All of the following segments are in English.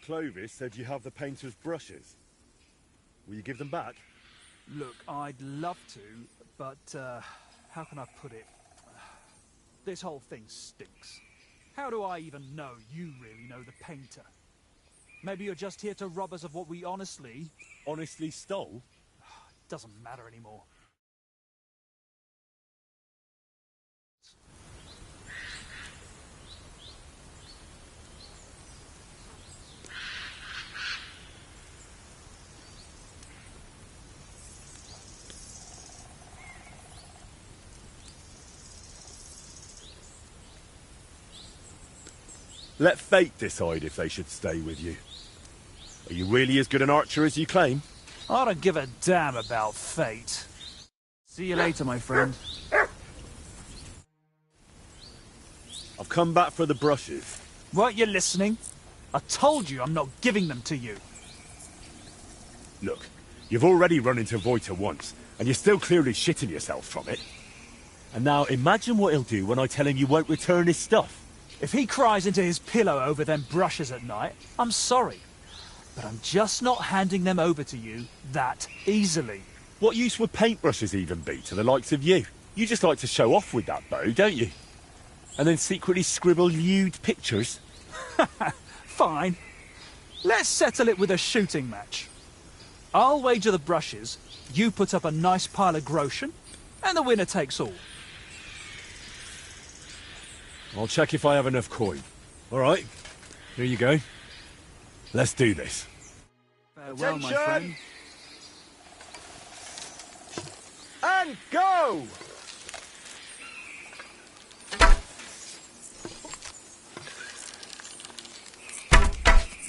Clovis said you have the painter's brushes. Will you give them back? Look, I'd love to, but, how can I put it? This whole thing stinks. How do I even know you really know the painter? Maybe you're just here to rob us of what we honestly... Honestly stole? Doesn't matter anymore. Let fate decide if they should stay with you. Are you really as good an archer as you claim? I don't give a damn about fate. See you later, my friend. I've come back for the brushes. Weren't you listening? I told you I'm not giving them to you. Look, you've already run into Voiter once, and you're still clearly shitting yourself from it. And now imagine what he'll do when I tell him you won't return his stuff. If he cries into his pillow over them brushes at night, I'm sorry. But I'm just not handing them over to you that easily. What use would paintbrushes even be to the likes of you? You just like to show off with that bow, don't you? And then secretly scribble lewd pictures? Fine. Let's settle it with a shooting match. I'll wager the brushes, you put up a nice pile of groschen, and the winner takes all. I'll check if I have enough coin. All right, here you go. Let's do this. Farewell, my friend. And go!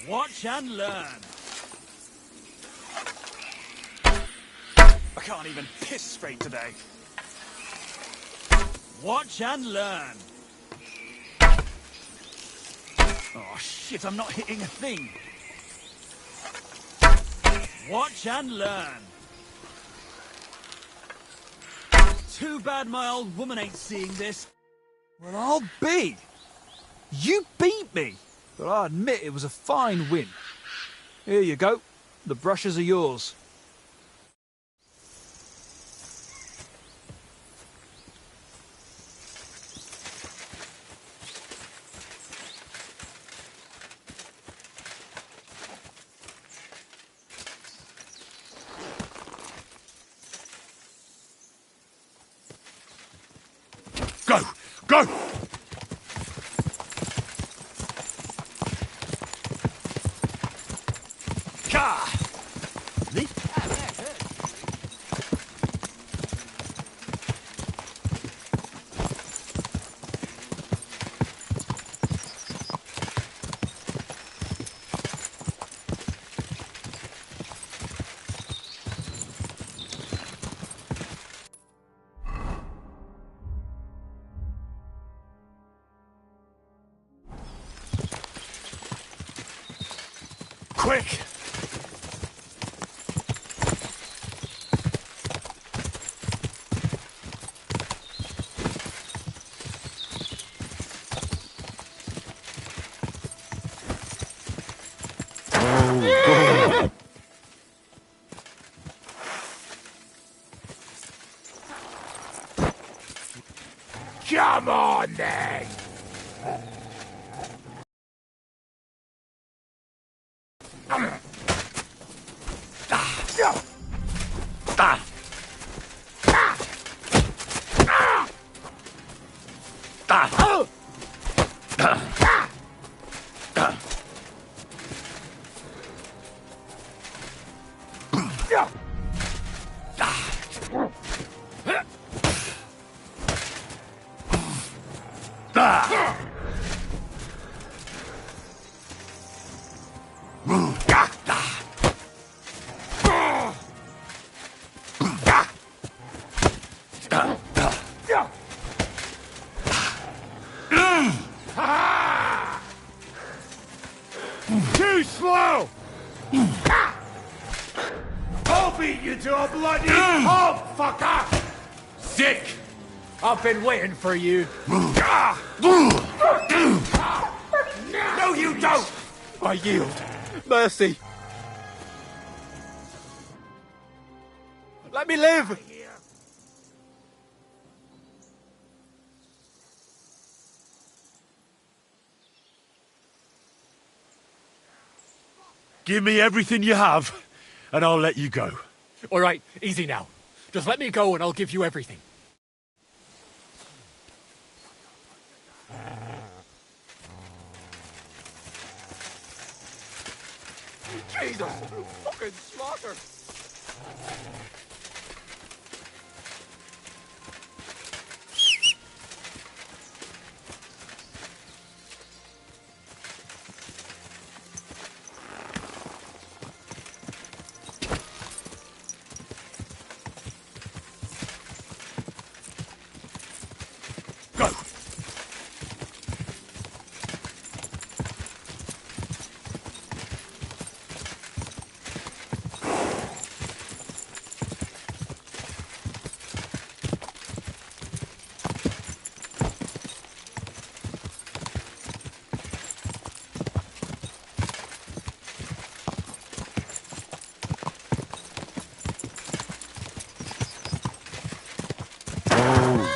Watch and learn. I can't even piss straight today. Watch and learn. Oh shit, I'm not hitting a thing. Watch and learn. Too bad my old woman ain't seeing this. Well, I'll be. You beat me. But I admit it was a fine win. Here you go. The brushes are yours. Go! Go! Gah! Me? Quick! Come on, then! Too slow! I'll beat you to a bloody pulp, fucker! Sick! I've been waiting for you. No, you don't! I yield. Mercy! Let me live! Give me everything you have, and I'll let you go. All right, easy now. Just let me go and I'll give you everything. Jesus! Fucking slaughter!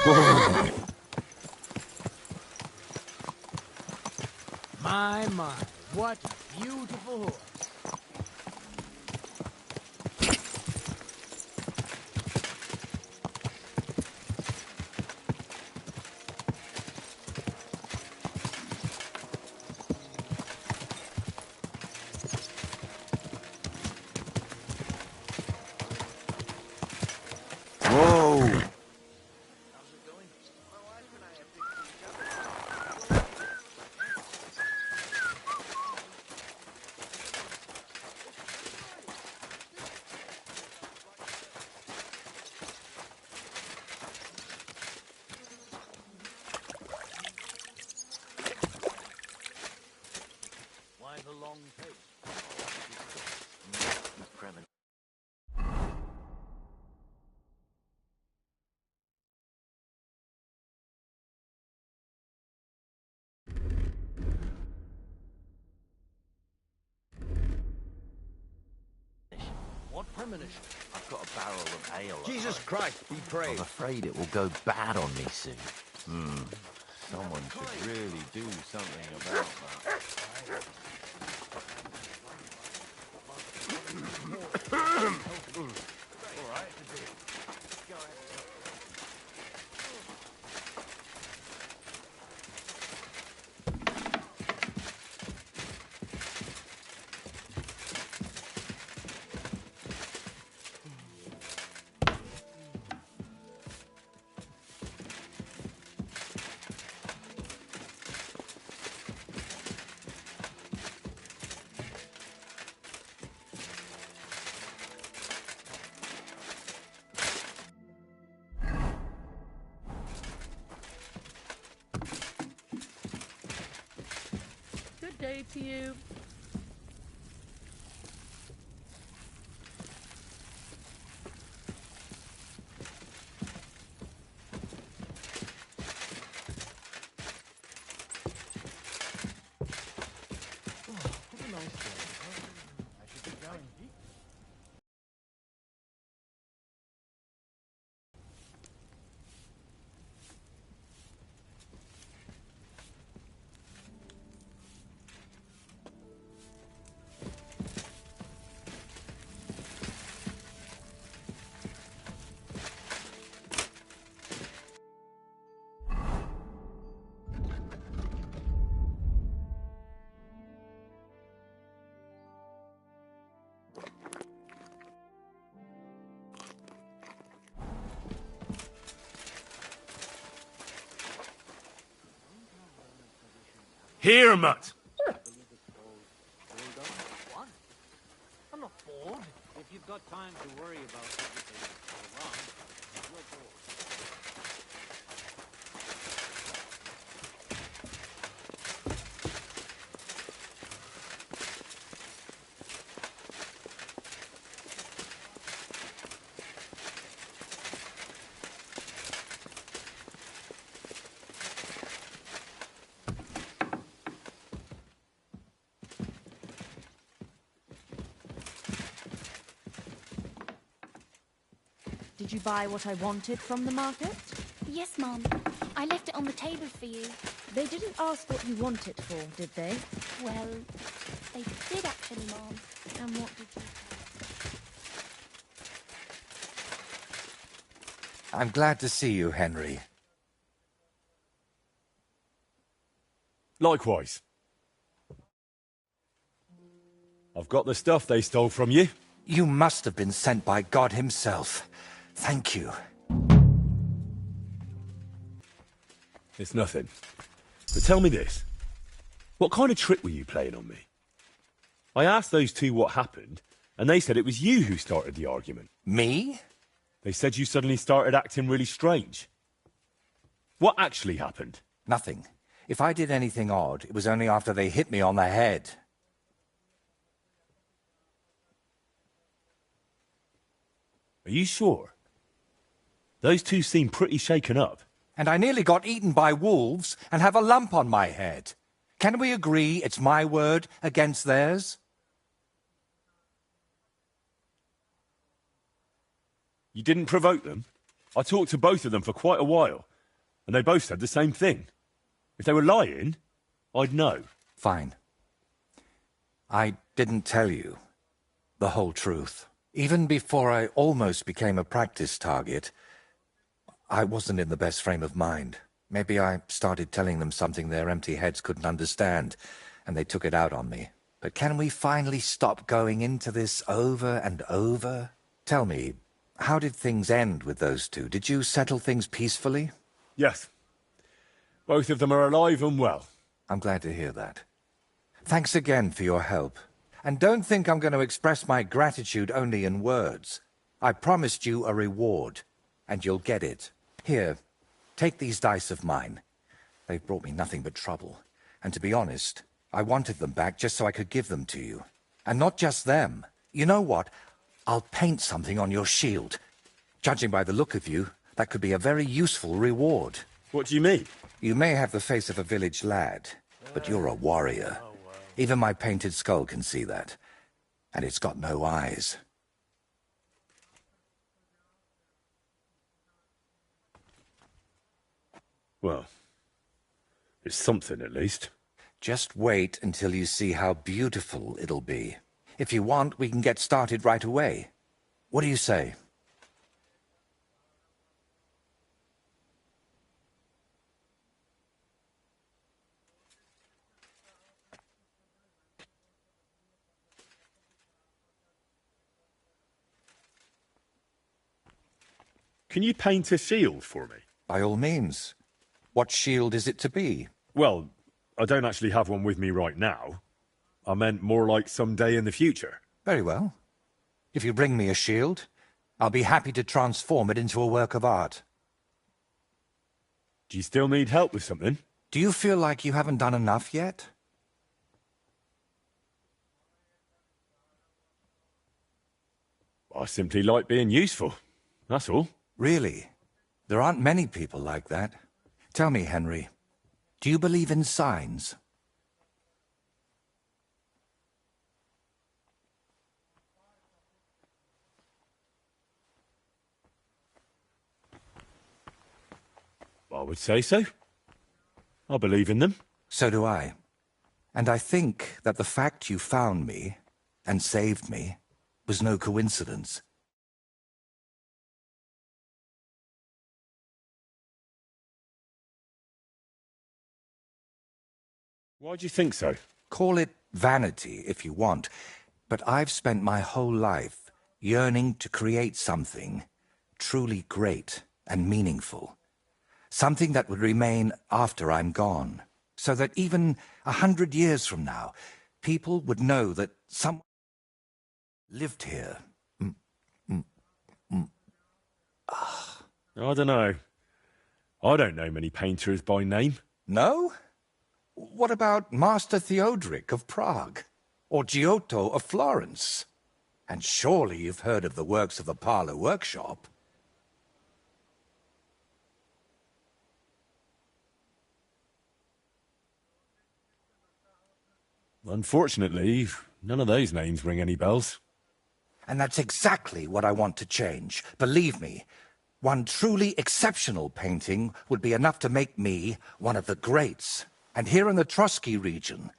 Go! My, what a beautiful horse. Whoa! Why the long face? What premonition? I've got a barrel of ale. at Jesus home. Christ, be I'm praised. afraid it will go bad on me soon. Someone should really do something about that. Good day to you. Here, Mutt! I'm not bored. If you've got time to worry about everything that's going on, you're bored. Did you buy what I wanted from the market? Yes, Mom. I left it on the table for you. They didn't ask what you want it for, did they? Well, they did actually, Mom. And what did you I'm glad to see you, Henry. Likewise. I've got the stuff they stole from you. You must have been sent by God himself. Thank you. It's nothing. But tell me this. What kind of trick were you playing on me? I asked those two what happened, and they said it was you who started the argument. Me? They said you suddenly started acting really strange. What actually happened? Nothing. If I did anything odd, it was only after they hit me on the head. Are you sure? Those two seem pretty shaken up. And I nearly got eaten by wolves and have a lump on my head. Can we agree it's my word against theirs? You didn't provoke them? I talked to both of them for quite a while, and they both said the same thing. If they were lying, I'd know. Fine. I didn't tell you the whole truth. Even before I almost became a practice target, I wasn't in the best frame of mind. Maybe I started telling them something their empty heads couldn't understand, and they took it out on me. But can we finally stop going into this over and over? Tell me, how did things end with those two? Did you settle things peacefully? Yes. Both of them are alive and well. I'm glad to hear that. Thanks again for your help. And don't think I'm going to express my gratitude only in words. I promised you a reward, and you'll get it. Here, take these dice of mine. They've brought me nothing but trouble. And to be honest, I wanted them back just so I could give them to you. And not just them. You know what? I'll paint something on your shield. Judging by the look of you, that could be a very useful reward. What do you mean? You may have the face of a village lad, but you're a warrior. Even my painted skull can see that. And it's got no eyes. Well, it's something at least. Just wait until you see how beautiful it'll be. If you want, we can get started right away. What do you say? Can you paint a shield for me? By all means. What shield is it to be? Well, I don't actually have one with me right now. I meant more like someday in the future. Very well. If you bring me a shield, I'll be happy to transform it into a work of art. Do you still need help with something? Do you feel like you haven't done enough yet? I simply like being useful. That's all. Really? There aren't many people like that. Tell me, Henry, do you believe in signs? I would say so. I believe in them. So do I. And I think that the fact you found me and saved me was no coincidence. Why do you think so? Call it vanity if you want, but I've spent my whole life yearning to create something truly great and meaningful. Something that would remain after I'm gone, so that even 100 years from now, people would know that someone lived here. I don't know. I don't know many painters by name. No? What about Master Theodoric of Prague? Or Giotto of Florence? And surely you've heard of the works of the Parlour Workshop. Unfortunately, none of those names ring any bells. And that's exactly what I want to change. Believe me, one truly exceptional painting would be enough to make me one of the greats. And here in the Trotsky region,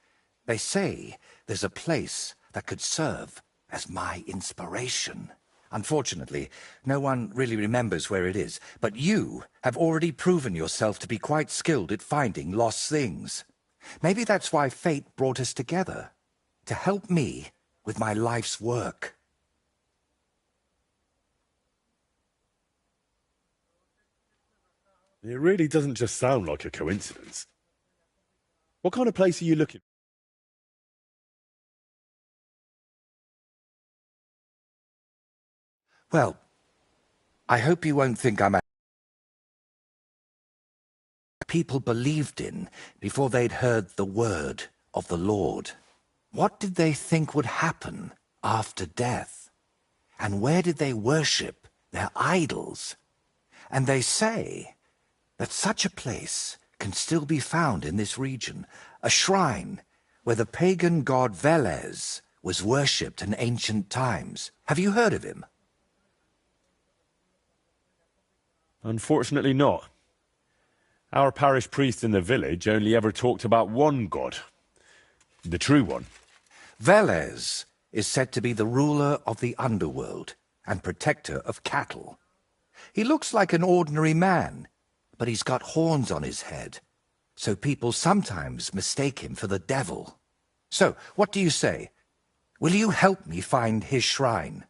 they say there's a place that could serve as my inspiration. Unfortunately, no one really remembers where it is, but you have already proven yourself to be quite skilled at finding lost things. Maybe that's why fate brought us together, to help me with my life's work. It really doesn't just sound like a coincidence. What kind of place are you looking? Well, I hope you won't think I'm a people believed in before they'd heard the word of the Lord. What did they think would happen after death? And where did they worship their idols? And they say that such a place can still be found in this region, a shrine where the pagan god Velez was worshipped in ancient times. Have you heard of him? Unfortunately not. Our parish priest in the village only ever talked about one god. The true one. Velez is said to be the ruler of the underworld and protector of cattle. He looks like an ordinary man, but he's got horns on his head, so people sometimes mistake him for the devil. So, what do you say? Will you help me find his shrine?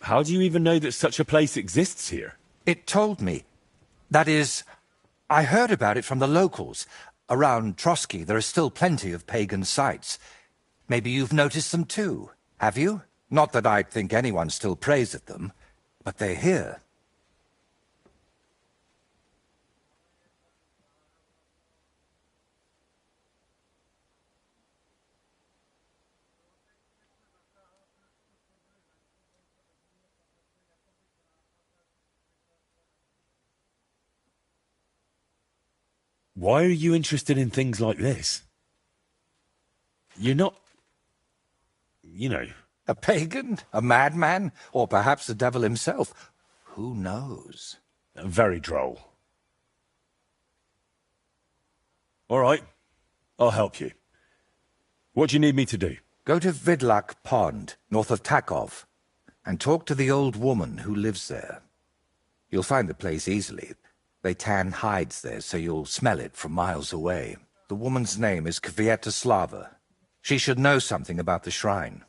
How do you even know that such a place exists here? It told me. That is, I heard about it from the locals. Around Trotsky, there are still plenty of pagan sites. Maybe you've noticed them too, have you? Not that I'd think anyone still prays at them, but they're here. Why are you interested in things like this? You're not... you know... A pagan? A madman? Or perhaps the devil himself? Who knows? Very droll. All right, I'll help you. What do you need me to do? Go to Vidlak Pond, north of Takov, and talk to the old woman who lives there. You'll find the place easily. They tan hides there, so you'll smell it from miles away. The woman's name is Kvietoslava. She should know something about the shrine.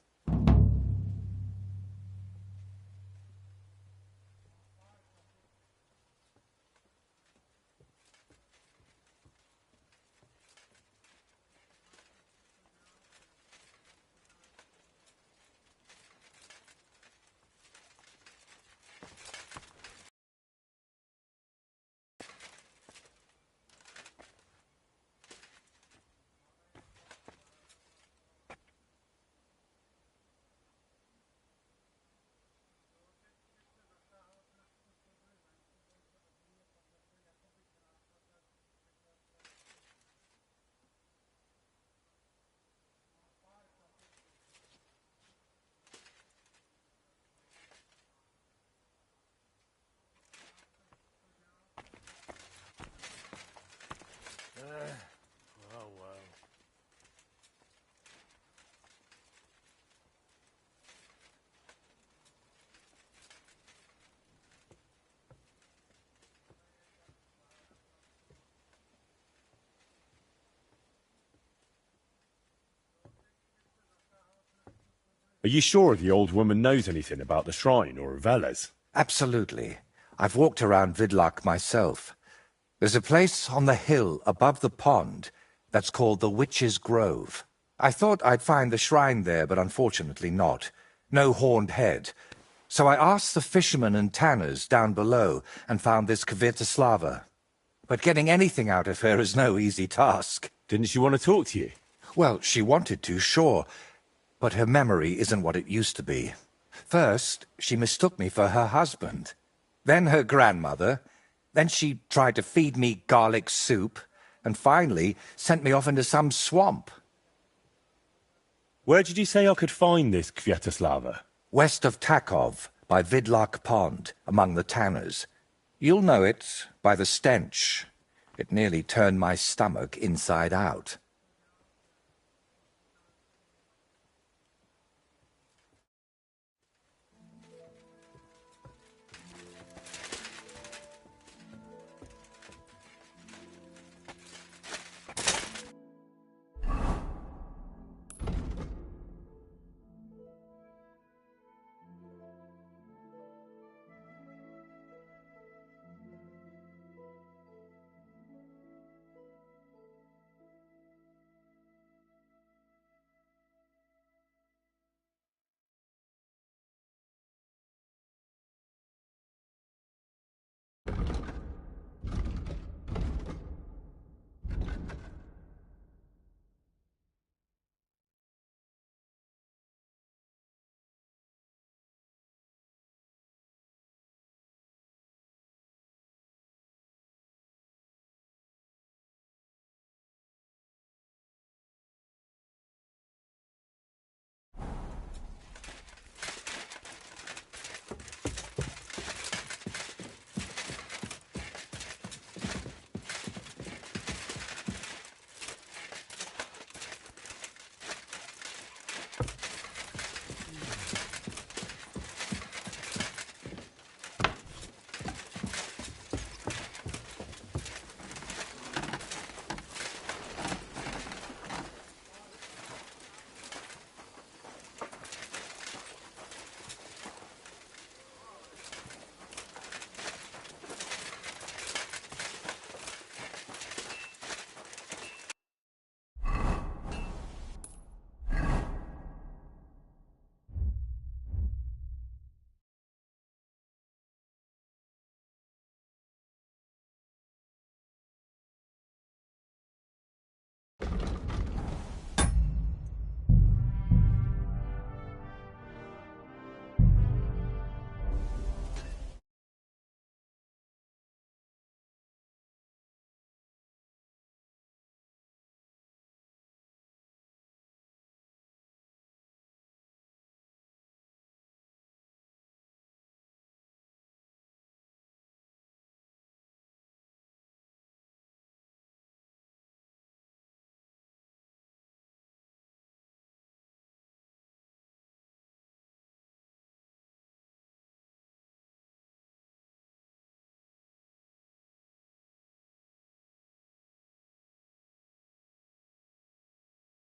Are you sure the old woman knows anything about the shrine or Veles? Absolutely. I've walked around Vidlak myself. There's a place on the hill above the pond that's called the Witch's Grove. I thought I'd find the shrine there, but unfortunately not. No horned head. So I asked the fishermen and tanners down below and found this Kvitislava. But getting anything out of her is no easy task. Didn't she want to talk to you? Well, she wanted to, sure. But her memory isn't what it used to be. First, she mistook me for her husband. Then her grandmother. Then she tried to feed me garlic soup. And finally, sent me off into some swamp. Where did you say I could find this Kviatoslava? West of Takov, by Vidlak Pond, among the tanners. You'll know it by the stench. It nearly turned my stomach inside out.